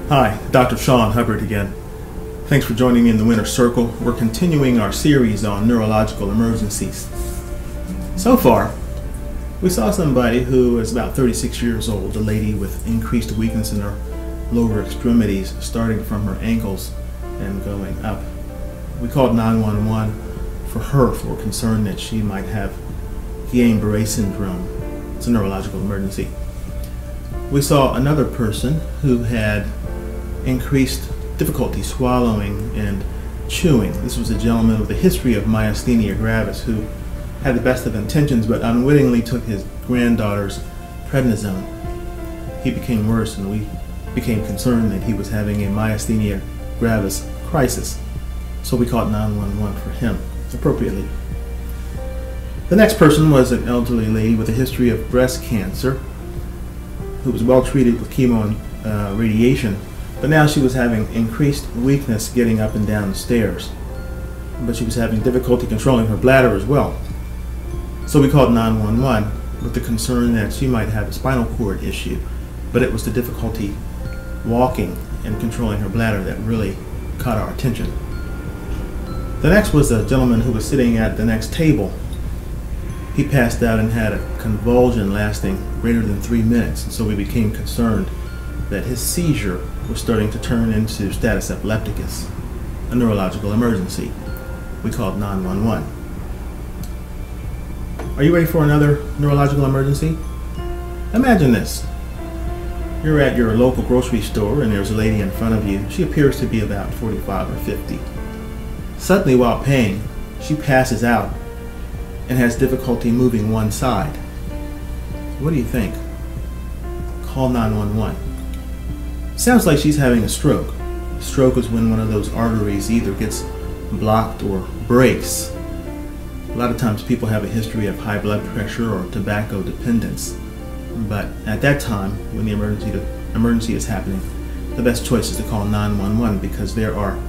Hi, Dr. Sean Hubbard again. Thanks for joining me in the Winner's Circle. We're continuing our series on neurological emergencies. So far, we saw somebody who is about 36 years old, a lady with increased weakness in her lower extremities, starting from her ankles and going up. We called 911 for her for concern that she might have Guillain-Barré syndrome. It's a neurological emergency. We saw another person who had increased difficulty swallowing and chewing. This was a gentleman with a history of myasthenia gravis who had the best of intentions but unwittingly took his granddaughter's prednisone. He became worse and we became concerned that he was having a myasthenia gravis crisis. So we called 911 for him appropriately. The next person was an elderly lady with a history of breast cancer who was well treated with chemo and radiation, but now she was having increased weakness getting up and down the stairs. But she was having difficulty controlling her bladder as well. So we called 911 with the concern that she might have a spinal cord issue, but it was the difficulty walking and controlling her bladder that really caught our attention. The next was a gentleman who was sitting at the next table. He passed out and had a convulsion lasting greater than 3 minutes, and so we became concerned that his seizure was starting to turn into status epilepticus, a neurological emergency. We called 911. Are you ready for another neurological emergency? Imagine this. You're at your local grocery store and there's a lady in front of you. She appears to be about 45 or 50. Suddenly, while paying, she passes out and has difficulty moving one side. What do you think? Call 911. Sounds like she's having a stroke. A stroke is when one of those arteries either gets blocked or breaks. A lot of times people have a history of high blood pressure or tobacco dependence. But at that time, when the emergency is happening, the best choice is to call 911 because there are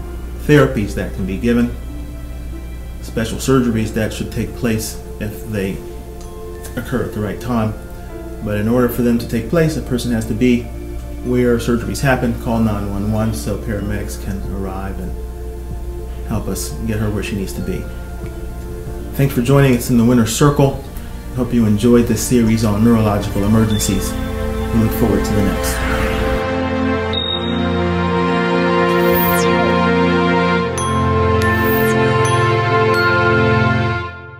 therapies that can be given, special surgeries that should take place if they occur at the right time. But in order for them to take place, a person has to be where surgeries happen. Call 911 so paramedics can arrive and help us get her where she needs to be. Thanks for joining us in the Winner's Circle. I hope you enjoyed this series on neurological emergencies. We look forward to the next.